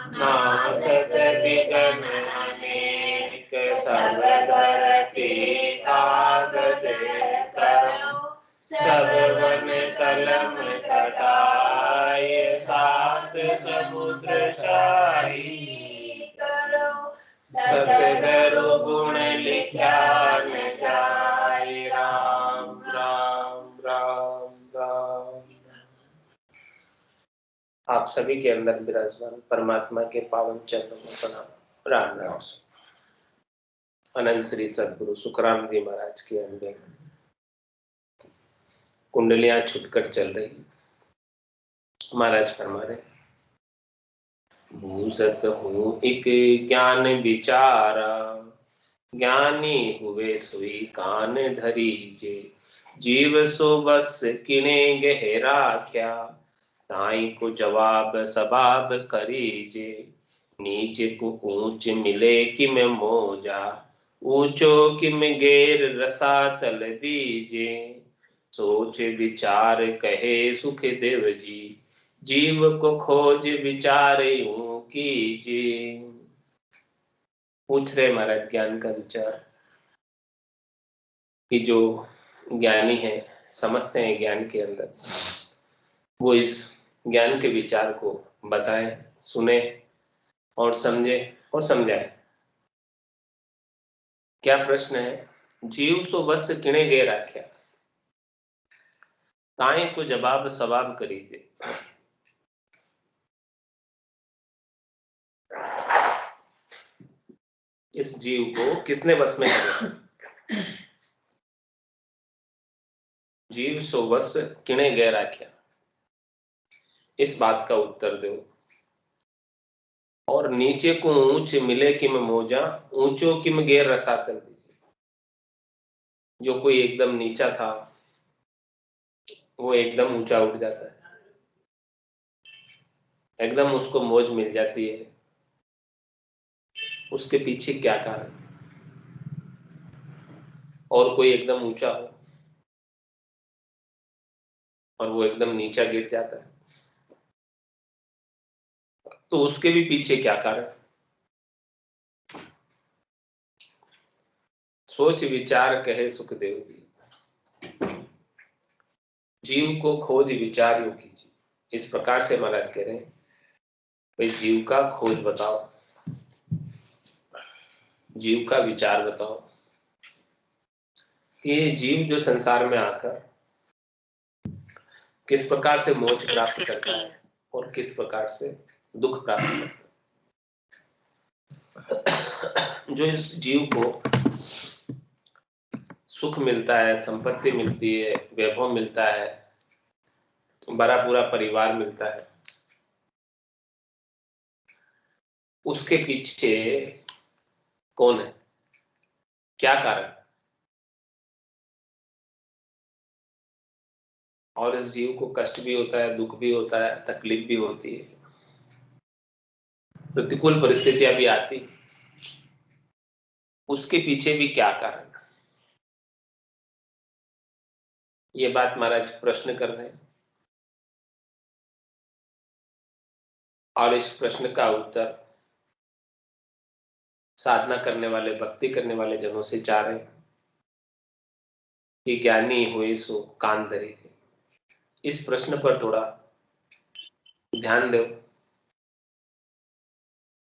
नाम सत विघन अनेक सब धरती कागज करो सब वन कलम कटाय सात समुद्र शाही करो सतगुरु गुण लिख्या न जाय राम राम राम राम। आप सभी के अंदर विराजमान परमात्मा के पावन चरणों में प्रणाम। राम राम। अनंत श्री सदगुरु सुखराम जी महाराज के अंदर कुंडलियां छुटकर चल रही। महाराज फरमा रहे, भूसत हूँ एक ज्ञान विचारा, ज्ञानी हुए सुई कान धरी जे, जीव सो बस किने गहरा क्या, ताई को जवाब सबाब करीजे, नीचे को ऊंच मिले किम मोजा, ऊंचो किम गेर रसातल दीजे, सोच विचार कहे सुख देव जी, जीव को खोज विचार यूं कीजिए। पूछ रहे महाराज ज्ञान का विचार कि जो ज्ञानी है समझते हैं ज्ञान के अंदर, वो इस ज्ञान के विचार को बताएं, सुने और समझे और समझाए। क्या प्रश्न है? जीव सो बस किणे गे राख्या, ताए को जवाब सवाब करीजे। इस जीव को किसने बस में किया? जीव सो बस किणे गे राख्या, इस बात का उत्तर दो। और नीचे को ऊंच मिले किम मोजा, ऊंचो किम गेर रसा कर दीजिए। जो कोई एकदम नीचा था वो एकदम ऊंचा उठ जाता है, एकदम उसको मौज मिल जाती है। उसके पीछे क्या कारण? और कोई एकदम ऊंचा हो और वो एकदम नीचा गिर जाता है, तो उसके भी पीछे क्या कारण? सोच विचार कहे सुखदेव जी, जीव को खोज विचार यूं कीजिए। इस प्रकार से महाराज कह रहे हैं, भाई जीव का खोज बताओ, जीव का विचार बताओ कि ये जीव जो संसार में आकर किस प्रकार से मोक्ष प्राप्त करता है और किस प्रकार से दुख प्राप्त करता है। जो इस जीव को सुख मिलता है, संपत्ति मिलती है, वैभव मिलता है, बड़ा पूरा परिवार मिलता है, उसके पीछे कौन है? क्या कारण? और इस जीव को कष्ट भी होता है, दुख भी होता है, तकलीफ भी होती है, प्रतिकूल परिस्थितियां भी आती, उसके पीछे भी क्या कारण? ये बात महाराज प्रश्न कर रहे हैं और इस प्रश्न का उत्तर साधना करने वाले, भक्ति करने वाले जनों से चाह रहे हैं कि ज्ञानी हुए सो कान धरे थे। इस प्रश्न पर थोड़ा ध्यान दो।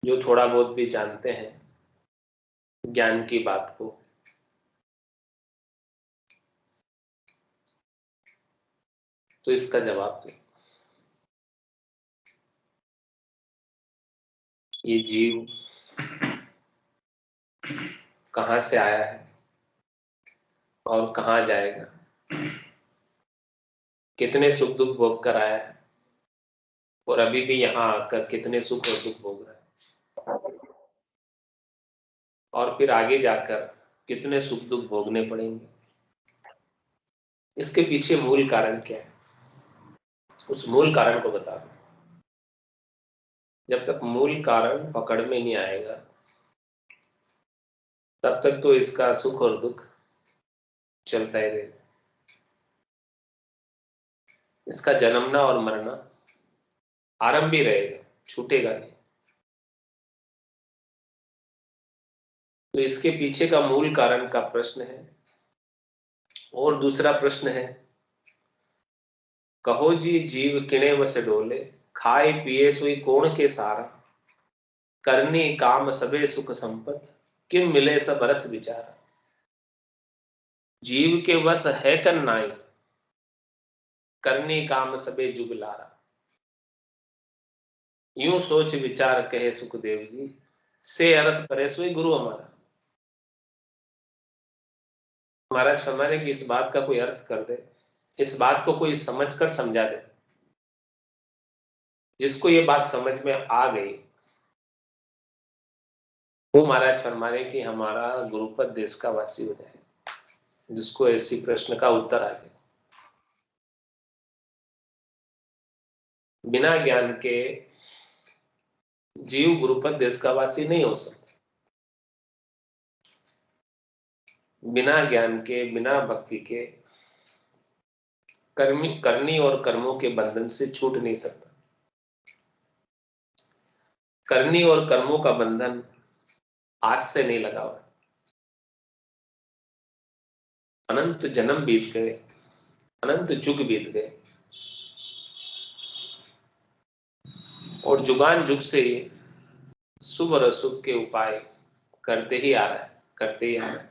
जो थोड़ा बहुत भी जानते हैं ज्ञान की बात को, तो इसका जवाब दो। ये जीव कहां से आया है और कहां जाएगा? कितने सुख दुख भोग कर आया है और अभी भी यहां आकर कितने सुख और दुख भोग रहा है, और फिर आगे जाकर कितने सुख दुख भोगने पड़ेंगे? इसके पीछे मूल कारण क्या है? उस मूल कारण को बता दो। जब तक मूल कारण पकड़ में नहीं आएगा तब तक तो इसका सुख और दुख चलता ही रहेगा। इसका जन्मना और मरना आरंभ ही रहेगा, छूटेगा नहीं। तो इसके पीछे का मूल कारण का प्रश्न है। और दूसरा प्रश्न है, कहो जी जीव किणे वस डोले, खाए पिए सोई कोण के सारा, करनी काम सबे सुख संपत, किम मिले सब रत विचारा। जीव के वस है कन नाई, करनी काम सबे जुग लारा। यूं सोच विचार कहे सुखदेव जी, से अर्थ करे सोई गुरु हमारा। महाराज फरमाने की इस बात का कोई अर्थ कर दे, इस बात को कोई समझकर समझा दे। जिसको ये बात समझ में आ गई वो महाराज फरमाने कि हमारा गुरुपद देश का वासी हो जाए। जिसको ऐसी प्रश्न का उत्तर आ गया। बिना ज्ञान के जीव गुरुपद देश का वासी नहीं हो सकता। बिना ज्ञान के, बिना भक्ति के करनी और कर्मों के बंधन से छूट नहीं सकता। करनी और कर्मों का बंधन आज से नहीं लगा हुआ। अनंत जन्म बीत गए, अनंत युग बीत गए और जुगान जुग से शुभ और अशुभ के उपाय करते ही आ रहा है, करते ही आ रहा है।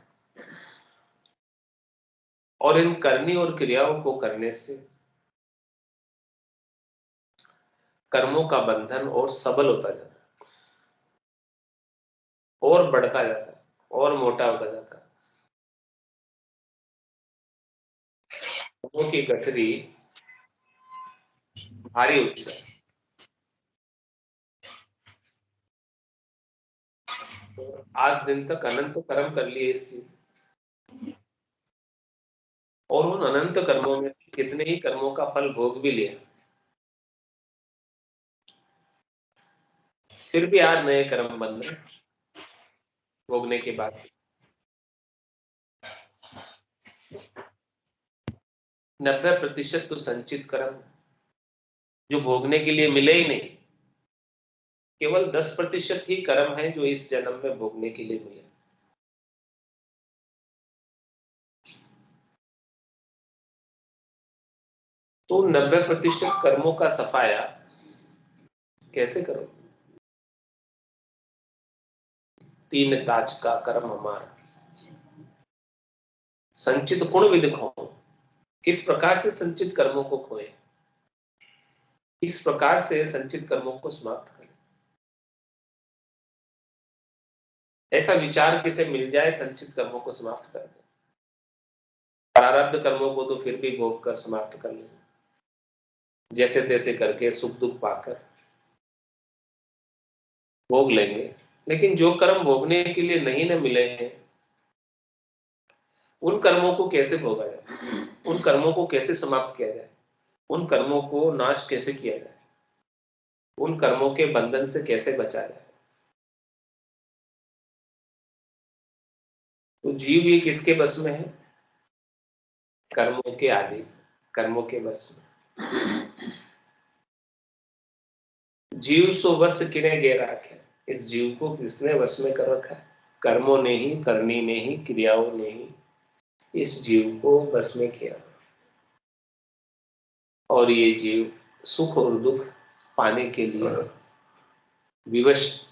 और इन करनी और क्रियाओं को करने से कर्मों का बंधन और सबल होता जाता है, और बढ़ता जाता है, और मोटा होता जाता है। कर्मों की गठरी भारी होती है। तो आज दिन तक अनंत कर्म कर लिए इस चीज, और उन अनंत कर्मों में कितने ही कर्मों का फल भोग भी लिया, फिर भी आज नए कर्म बन रहे भोगने के बाद। 90% तो संचित कर्म जो भोगने के लिए मिले ही नहीं। केवल 10% ही कर्म है जो इस जन्म में भोगने के लिए मिले। तो 90% कर्मों का सफाया कैसे करो? 3 ताज का कर्म हमारा, संचित गुण विद खो। किस प्रकार से संचित कर्मों को खोए, किस प्रकार से संचित कर्मों को समाप्त करें। ऐसा विचार किसे मिल जाए संचित कर्मों को समाप्त कर दे। प्रारब्ध कर्मों को तो फिर भी भोग कर समाप्त कर लेंगे, जैसे तैसे करके सुख दुख पाकर भोग लेंगे। लेकिन जो कर्म भोगने के लिए नहीं न मिले हैं, उन कर्मों को कैसे भोगा जाए, उन कर्मों को कैसे समाप्त किया जाए, उन कर्मों को नाश कैसे किया जाए, उन कर्मों के बंधन से कैसे बचा जाए। तो जीव ये किसके बस में है? कर्मों के आदि, कर्मों के बस में। जीव सो वश किने गे राखे। इस जीव को किसने वश में कर रखा है? कर्मों ने ही, करनी ने ही, क्रियाओं ने ही इस जीव को वश में किया। और ये जीव सुख और दुख पाने के लिए विवश।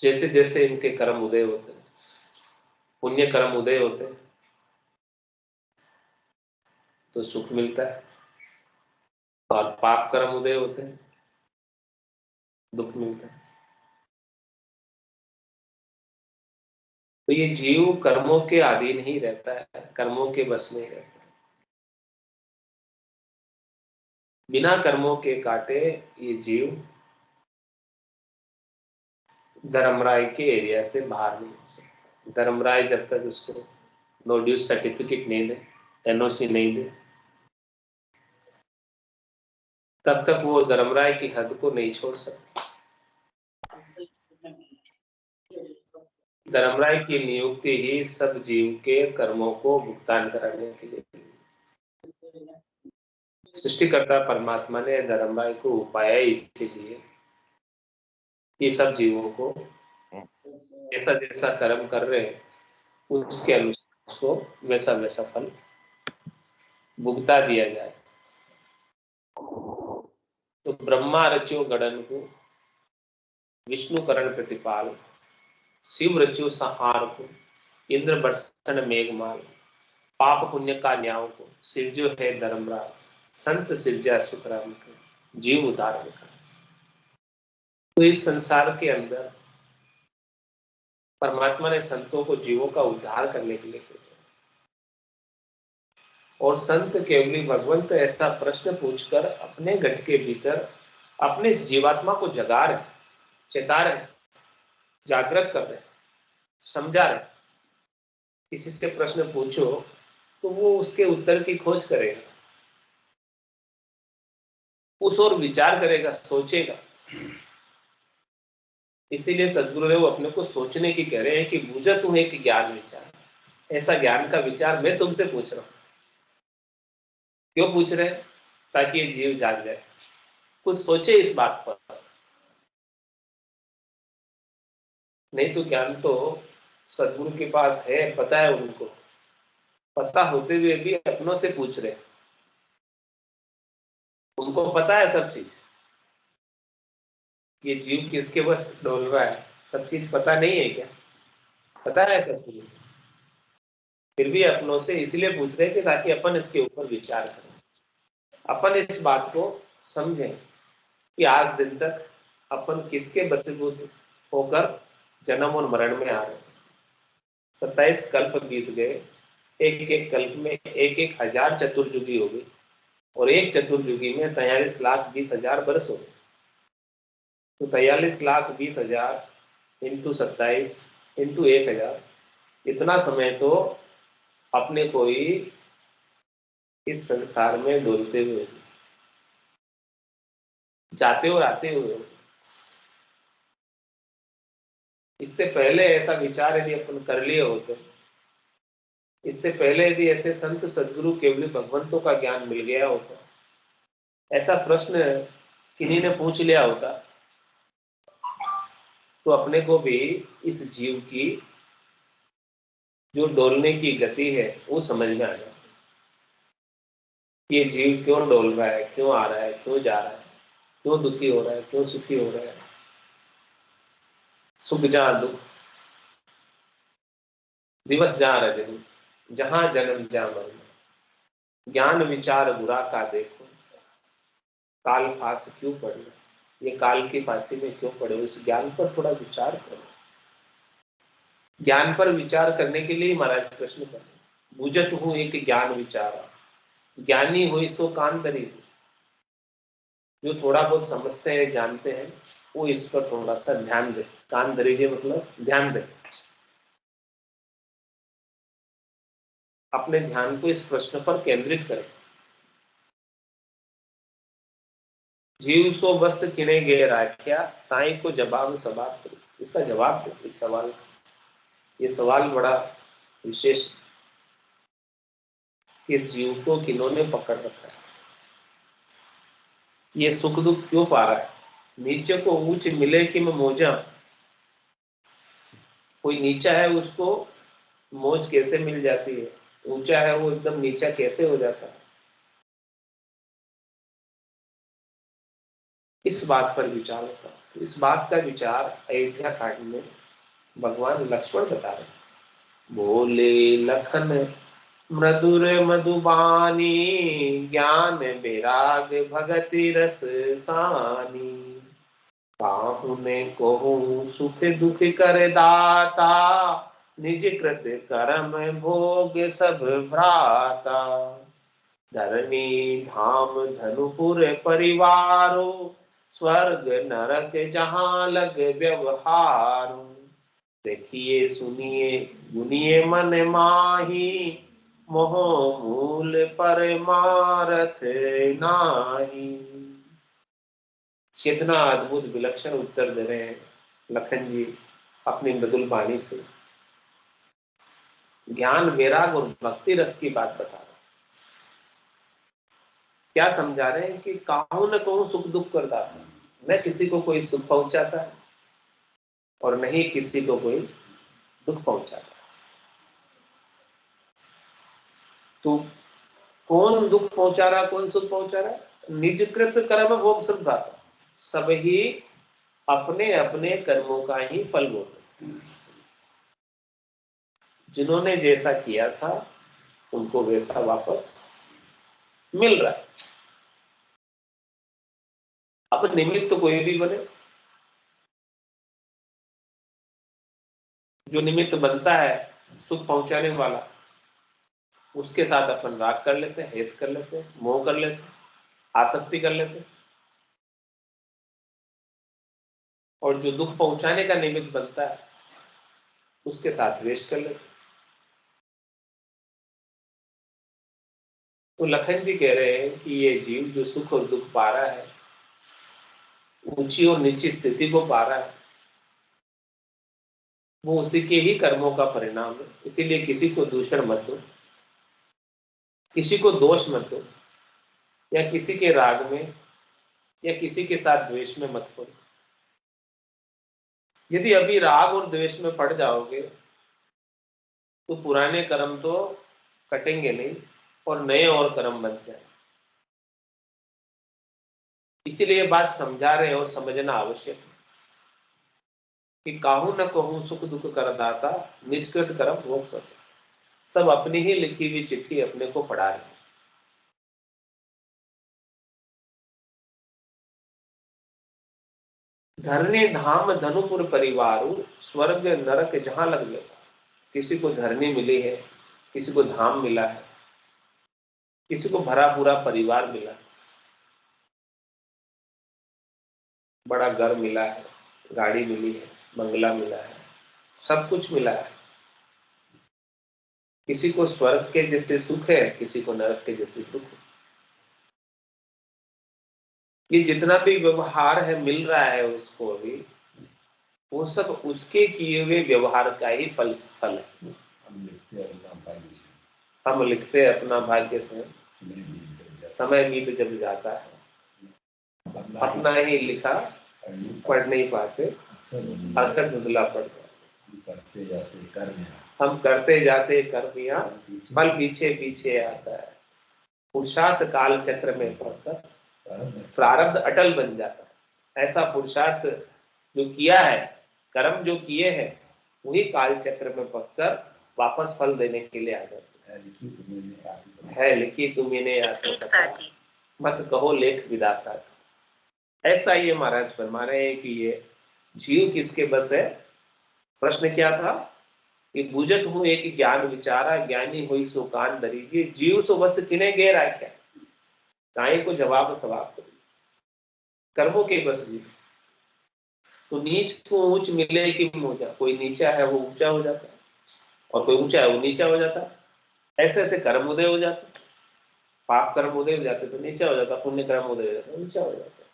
जैसे जैसे इनके कर्म उदय होते हैं, पुण्य कर्म उदय होते हैं, तो सुख मिलता है, और पाप कर्म उदय होते हैं, दुख मिलता है। तो ये जीव कर्मों के अधीन ही रहता है, कर्मों के बस में रहता है। बिना कर्मों के काटे ये जीव धर्मराय के एरिया से बाहर नहीं हो सकता। धर्मराय जब तक उसको नो ड्यूज सर्टिफिकेट नहीं दे, एनओसी नहीं दे, तब तक वो धर्मराय की हद को नहीं छोड़ सकता। धर्मराय की नियुक्ति ही सब जीव के कर्मों को भुगतान कराने के लिए। सृष्टिकर्ता परमात्मा ने धर्मराय को उपाया इसीलिए ये सब जीवों को जैसा जैसा कर्म कर रहे हैं उसके अनुसार उसको वैसा वैसा फल भुगता दिया जाए। तो ब्रह्मा रच्यो गणन को, विष्णु करण प्रतिपाल, शिव रच्यो संहार को, इंद्र बरसन मेघमाल, पाप पुण्य का न्याय को, सिरजो है धर्मराज, संत सिरजा सुखराम का, जीव उदाहरण का। तो इस संसार के अंदर परमात्मा ने संतों को जीवों का उद्धार करने के लिए भेजा। और संत केवली भगवंत ऐसा प्रश्न पूछकर अपने घट के भीतर अपने इस जीवात्मा को जगा रहे, चेता रहे, जागृत कर रहे, समझा रहे। किसी से प्रश्न पूछो तो वो उसके उत्तर की खोज करेगा, उस ओर विचार करेगा, सोचेगा। इसीलिए सदगुरुदेव अपने को सोचने की कह रहे हैं कि बुझ तुम एक ज्ञान विचार। ऐसा ज्ञान का विचार मैं तुमसे पूछ रहा हूं। क्यों पूछ रहे हैं? ताकि ये जीव जाग जाए, कुछ सोचे इस बात पर। नहीं तो ज्ञान तो सदगुरु के पास है, पता है उनको, पता होते हुए भी अपनों से पूछ रहे। उनको पता है सब चीज, ये जीव किसके बस डोल रहा है, सब चीज पता नहीं है क्या? पता है सब चीज, फिर भी अपनों से इसलिए पूछ रहे कि ताकि अपन इसके ऊपर विचार करें, अपन इस बात को समझें कि आज दिन तक अपन किसके बसीभूत होकर जन्म और मरण में आ रहे हैं। 27 कल्प बीत गए, एक एक कल्प में एक एक हजार चतुर्युगी हो गई, और एक चतुर्युगी में 43,20,000 वर्ष हो गए। तो 43,20,000 इंटू 27 इंटू 1,000, इतना समय तो अपने को ही इस संसार में डोलते हुए, जाते और आते हुए। इससे पहले ऐसा विचार यदि अपन कर लिए होते, इससे पहले यदि ऐसे संत सदगुरु केवली भगवंतों का ज्ञान मिल गया होता, ऐसा प्रश्न किन्हीं ने पूछ लिया होता, तो अपने को भी इस जीव की जो डोलने की गति है वो समझ में आ जाए। ये जीव क्यों डोल रहा है, क्यों आ रहा है, क्यों जा रहा है, क्यों दुखी हो रहा है, क्यों सुखी हो रहा है। सुख जहां दुख, दिवस जहां रहे दिन, जहां जन्म जहां मरण, ज्ञान विचार बुरा का देखो, काल फांस क्यों पड़े, ये काल की फांसी में क्यों पड़े। इस ज्ञान पर थोड़ा विचार करो। ज्ञान पर विचार करने के लिए महाराज प्रश्न कर, बुझत हूं एक ज्ञान विचार, ज्ञानी हुई सो कान धरी। जो थोड़ा बहुत समझते हैं, जानते हैं, वो इस पर थोड़ा सा ध्यान दे। कान धरीजिए मतलब ध्यान दे, अपने ध्यान को इस प्रश्न पर केंद्रित करें। जीव सो बस किने गे राख्या, ताई को जवाब सवाल करो। इसका जवाब दो इस सवाल। ये सवाल बड़ा विशेष, इस जीव को किन्होंने पकड़ रखा है, ये सुख दुख क्यों पा रहा है, नीचे को ऊंच मिले कि मैं मोजा। कोई नीचा है उसको मौज कैसे मिल जाती है, ऊंचा है वो एकदम नीचा कैसे हो जाता है। इस बात पर विचार होता है। इस बात का विचार अयोध्या कांड में भगवान लक्ष्मण बता रहे। बोले लखन मृदुर मधुबानी, ज्ञान बैराग भगति रस सानी, काहुने कहूँ सुख दुख कर दाता, निज कृत कर्म भोग सब भ्राता, धरणी धाम धनुपुर परिवारो, स्वर्ग नरक जहां लग व्यवहार, देखिए सुनिए गुनिए मन माही, मोह मूल परमारथ नाही। कितना अद्भुत विलक्षण उत्तर दे रहे हैं लखन जी अपनी मृदुल वाणी से। ज्ञान वैराग और भक्ति रस की बात बता रहे हैं। क्या समझा रहे हैं कि कहूं न कहूं सुख दुख करता था, न किसी को कोई सुख पहुंचाता है, और न ही किसी को कोई दुख पहुंचाता। तो कौन दुख पहुंचा रहा, कौन सुख पहुंचा रहा? निजकृत कर्म भोग संधाता, सब ही अपने अपने कर्मों का ही फल भोगते। जिन्होंने जैसा किया था उनको वैसा वापस मिल रहा है। अब निमित्त तो कोई भी बने, जो निमित्त बनता है सुख पहुंचाने वाला, उसके साथ अपन राग कर लेते हैं, हेत कर लेते हैं, मोह कर लेते हैं, आसक्ति कर लेते हैं। और जो दुख पहुंचाने का निमित्त बनता है उसके साथ द्वेष कर लेते हैं। तो लखन जी कह रहे हैं कि ये जीव जो सुख और दुख पा रहा है, ऊंची और नीची स्थिति को पा रहा है, वो उसी के ही कर्मों का परिणाम है। इसीलिए किसी को दूषण मत दो, किसी को दोष मत दो, या किसी के राग में या किसी के साथ द्वेष में मत पड़ो। यदि अभी राग और द्वेष में पड़ जाओगे तो पुराने कर्म तो कटेंगे नहीं और नए और कर्म बन जाए। इसीलिए बात समझा रहे हैं और समझना आवश्यक है कि काहू न कहूं सुख दुख करदाता, निजकृत कर्म भोग सब अपनी ही लिखी हुई चिट्ठी अपने को पढ़ा रहे हैं। धरनी धाम धनुपुर परिवारु, स्वर्ग नरक जहां लग गया। किसी को धरनी मिली है, किसी को धाम मिला है, किसी को भरा पूरा परिवार मिला है, बड़ा घर मिला है, गाड़ी मिली है, बंगला मिला है, सब कुछ मिला है। किसी को स्वर्ग के जैसे सुख है, किसी को नरक के जैसे दुख है। ये जितना भी व्यवहार है मिल रहा है उसको अभी, वो सब उसके किए हुए व्यवहार का ही फल है। हम लिखते अपना भाग्य से, समय बीत जब जाता है, अपना ही लिखा पढ़ नहीं पाते, अक्सर धुंधला पड़ जाता। हम करते जाते कर्मियां, फल पीछे पीछे आता है। पुरुषार्थ काल चक्र में पड़कर प्रारब्ध अटल बन जाता है। ऐसा पुरुषार्थ जो किया है, कर्म जो किए हैं, वही काल चक्र में पककर वापस फल देने के लिए आ जाते है। लिखी तुम्हें मत कहो लेख विधाता। ऐसा ये महाराज फरमा रहे हैं कि ये जीव किसके बस है। प्रश्न क्या था कि बुझत हूं एक ज्ञान विचारा, ज्ञानी हुई सो कान दरीजिए, जीव सो बस किने गे राख्या, काई को जवाब सवाब करिए। कर्मों के बस जिस तो नीच को ऊंच मिले कि मोजा, कोई नीचा है वो ऊंचा हो जाता है और कोई ऊंचा है वो नीचा हो जाता है। ऐसे ऐसे कर्म उदय हो जाते, पाप कर्म उदय हो जाते तो नीचा हो जाता, पुण्य कर्म उदय हो जाता नीचा हो जाता।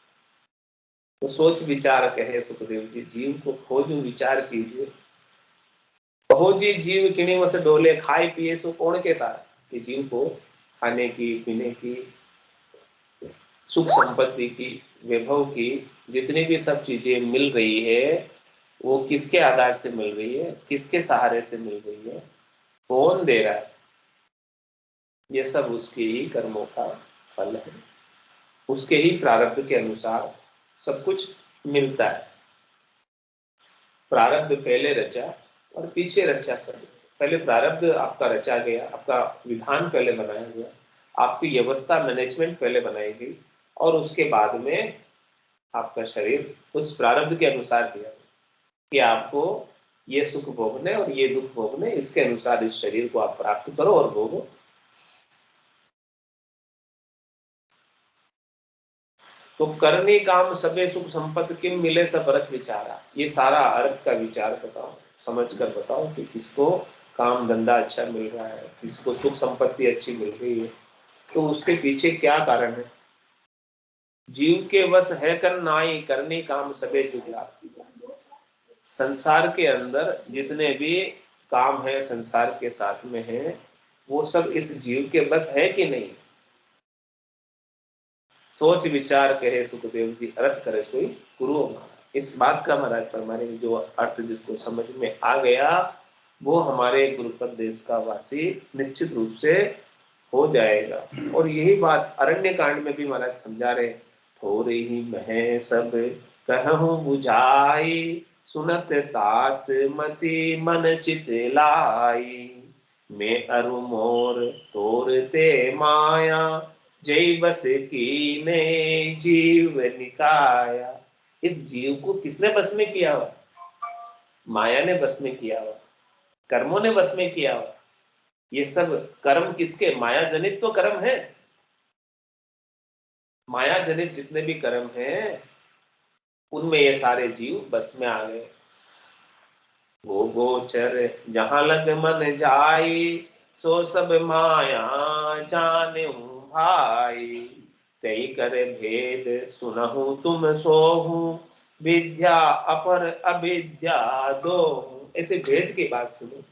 तो सोच विचार कहे सुखदेव जी, जीव को खोज विचार कीजिए। कहो जी जीव किने वस डोले, खाए पिए सो कौन के साथ। कि जीव को खाने की, पीने की, सुख संपत्ति की, वैभव की जितनी भी सब चीजें मिल रही है, वो किसके आधार से मिल रही है, किसके सहारे से मिल रही है, कौन दे रहा है? ये सब उसके ही कर्मों का फल है। उसके ही प्रारब्ध के अनुसार सब कुछ मिलता है। प्रारब्ध पहले रचा और पीछे रचा सब। पहले प्रारब्ध आपका रचा गया, आपका विधान पहले बनाया गया, आपकी व्यवस्था मैनेजमेंट पहले बनाई गई, और उसके बाद में आपका शरीर उस प्रारब्ध के अनुसार दिया कि आपको ये सुख भोगने और ये दुख भोगने, इसके अनुसार इस शरीर को आप प्राप्त करो और भोगो। तो करनी काम सबे सुख संपत्ति किम मिले सब अर्थ विचारा। ये सारा अर्थ का विचार बताओ, समझ कर बताओ कि किसको काम धंधा अच्छा मिल रहा है, किसको सुख संपत्ति अच्छी मिल रही है, तो उसके पीछे क्या कारण है। जीव के वश है कर नाई, करनी काम सबे जुगला। संसार के अंदर जितने भी काम है संसार के साथ में है, वो सब इस जीव के बस है कि नहीं। सोच विचार कहे सुखदेव जी, अर्थ करे सोई गुरु हमारा। इस बात का महाराज फरमाने की जो अर्थ जिसको समझ में आ गया वो हमारे गुरुपद देश का वासी निश्चित रूप से हो जाएगा। और यही बात अरण्य कांड में भी महाराज समझा रहे, थोड़ी ही मह सब कहूं बुझाई, सुनत तात मति मन चित लाई, मैं अरु मोर तोरते माया, जय बस की ने जीव निकाया। इस जीव को किसने बस में किया हुआ? माया ने बस में किया हुआ, कर्मों ने बस में किया हुआ। ये सब कर्म किसके? माया जनित तो कर्म है। माया जनित जितने भी कर्म हैं उनमें ये सारे जीव बस में आ गए। गो गोचर जहां लग मन जाई, सो सब माया जाने भाई, तई करे भेद सुनहु तुम सोहू, विद्या अपर अविद्या दो। ऐसे भेद की बात सुनो,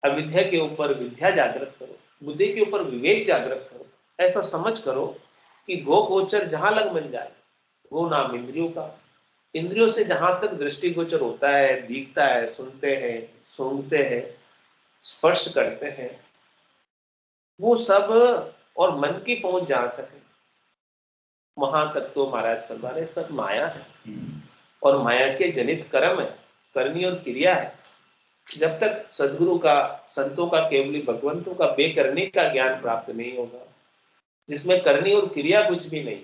अविद्या के ऊपर विद्या जागृत करो, बुद्धि के ऊपर विवेक जागृत करो। ऐसा समझ करो कि गो गोचर जहां लग मन जाए, वो नाम इंद्रियों का, इंद्रियों से जहां तक दृष्टि गोचर होता है, दिखता है, सुनते हैं, सूंघते हैं, स्पर्श करते हैं, वो सब, और मन की पहुंच जहां तक है वहां तक तो महाराज फरमा रहे सब माया है और माया के जनित कर्म है, करनी और क्रिया है। जब तक सदगुरु का, संतों का, केवली भगवंतों का बेकरनी का ज्ञान प्राप्त नहीं होगा, जिसमें करनी और क्रिया कुछ भी नहीं,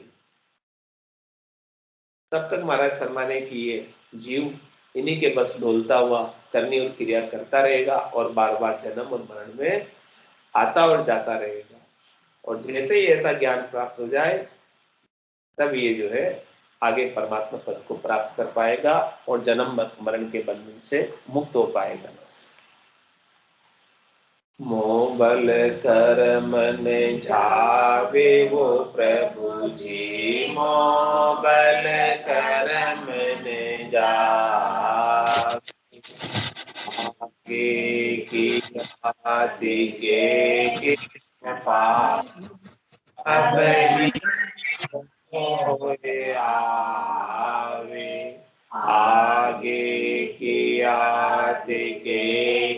तब तक महाराज फरमाने की ये जीव इन्हीं के बस डोलता हुआ करनी और क्रिया करता रहेगा और बार बार जन्म और मरण में आता और जाता रहेगा। और जैसे ही ऐसा ज्ञान प्राप्त हो जाए तब ये जो है आगे परमात्मा पद को प्राप्त कर पाएगा और जन्म मरण के बंधन से मुक्त हो पाएगा। मोह बल कर मन जावे वो प्रभु जी, मोह बल कर मन जावे, की के अब ही होए आवे, आगे की आदि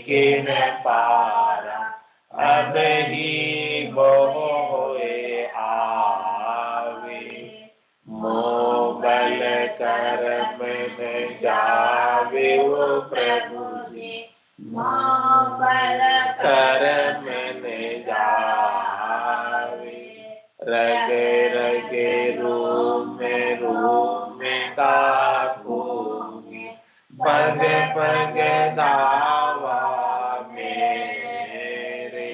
के न पारा, अब ही होए आवे, मोह बल कर मन जावे वो प्रभु जी, मोह बल कर मन जावे, रग रग रूम कापूंगे, पग पग दावा मेरे,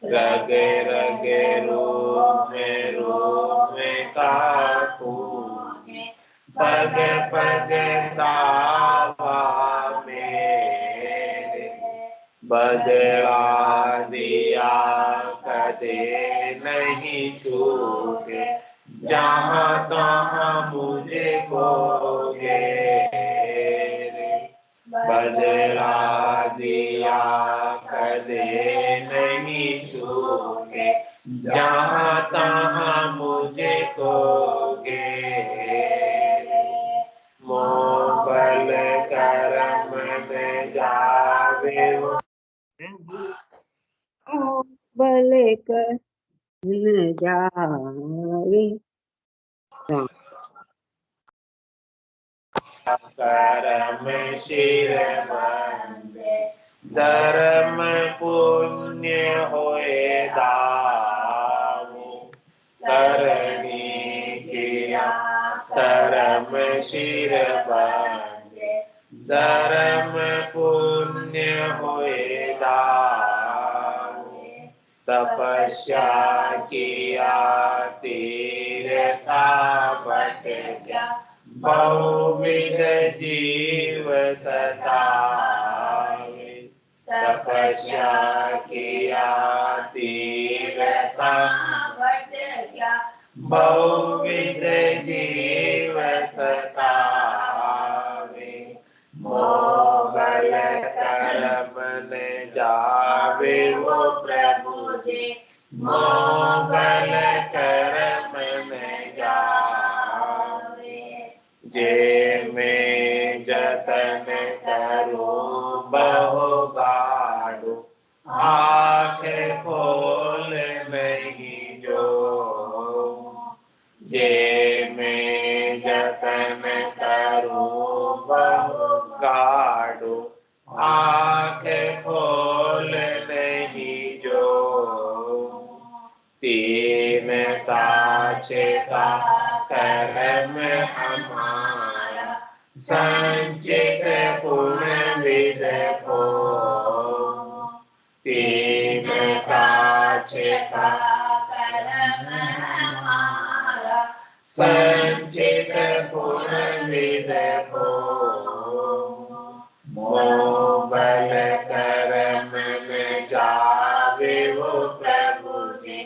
रग रग रूम कापूंगे, पग पग दावा मेरे, बदला दिया कदे नहीं छूटे, जहां तहां मुझे खोगे रे, बदला दिया कदे नहीं छूटे, जहां तहां मुझे खोगे रे, मोह बल करम में जावे वो बल कर जावे, करम शिर बंदे, धर्म पुण्य होए दाऊ, करनी किया करम शिर बंदे, धर्म पुण्य होए दाऊ, तपस्या किया तीर्था बट गया, बहुविध जीव सतावे, तपस्या किया तीर्था बट गया, बहुविध जीव सतावे, मोह बल करम न जावे वो प्रभु जी, मोह बल करम न जावे, जे मैं जतन करूं बहु गाढ़ो, आँख खोल नहीं जो। जे मैं जतन करूं बहु गाढ़ो, आँख खोल नहीं जो। तीन ताछे का कर्म हमारा, संचित पुण्य विद को। तीन ताछे का कर्म हमारा, संचित पुण्य विद को। मोह बल कर्म में जावे वो प्रभु ने,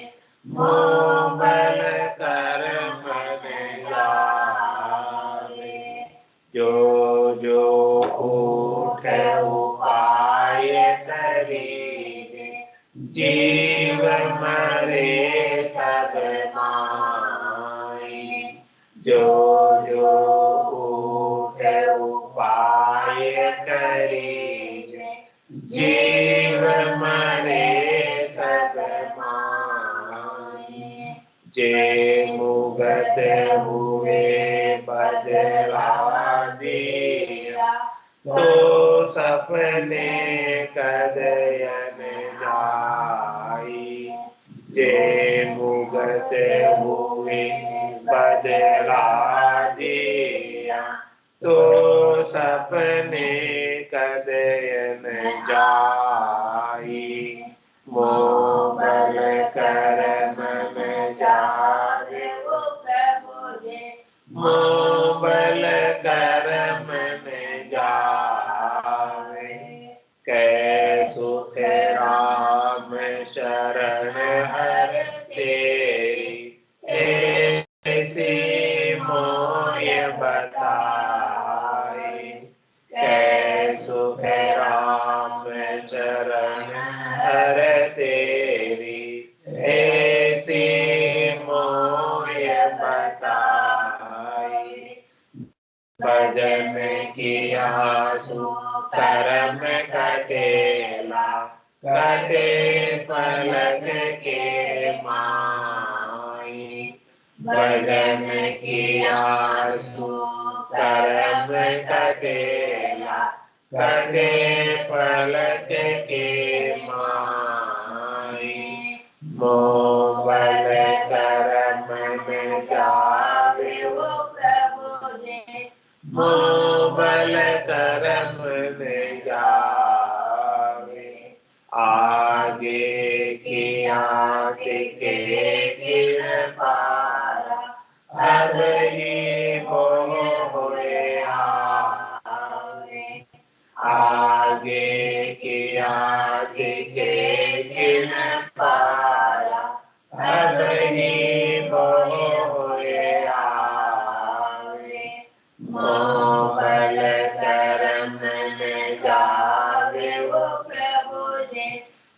मोह बल कर्म में जावे। जो जो उठे उपाय करीजे, जीव मरे सब माए। जो जो उठे उपाय करीजे, जीव मरे सब माए। जे मुगत हुए बदला दिया, तो सपने कदयन जाई। जे मुगत हुए बदला दिया, तो सपने कदयन जाई। मोह बल कर्म में जावे वो प्रभु जे, मोह बल कर्म में जावे। कै सुख राम शरण हर तेरी, ऐसी मोय बताई। कै सुख राम चरण हर तेरी, ऐसी मोय बताई। भजन किया सो कर्म कटेला, कटे पलक के माई। भजन किया सो कर्म कटेला, कटे पलक के माई। मोह बल कर्म में जावे वो प्रभु जे, मोह बल कर्म में जावे। आगे किया टिके गिर पारा, अब ही मोह होए आवे। आगे किया टिके गिर पारा, अब ही मोह होए आवे। मोह बल कर्म में जावे वो प्रभु जे,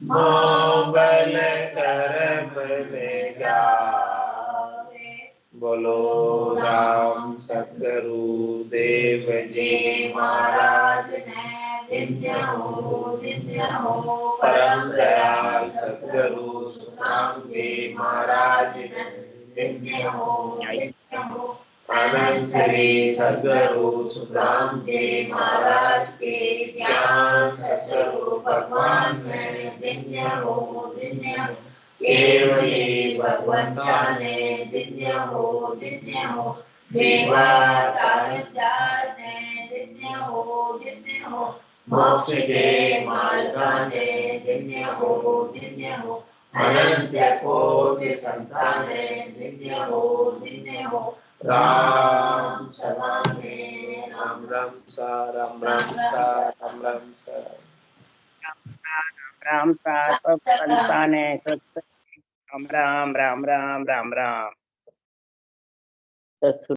मोह बल कर्म में जावे। बोलो राम सतगुरु देव जी महाराज ने, नित्य हो परम दयाल सतगुरु सुखराम जी महाराज ने, नित्य हो। आनंद श्री सद्गुरु सुखराम जी महाराज के ज्ञान स्वरूप भगवान में दिव्य हो। केवली भगवंता ने दिव्य हो। जीवा ने दिव्य हो। मोक्ष के मार्गाने दिव्य हो। अनंत कोटि संताने दिव्य हो। राम सदा में राम राम सा राम राम सा राम राम सा राम सा सब संताने सत्य राम राम राम राम राम राम।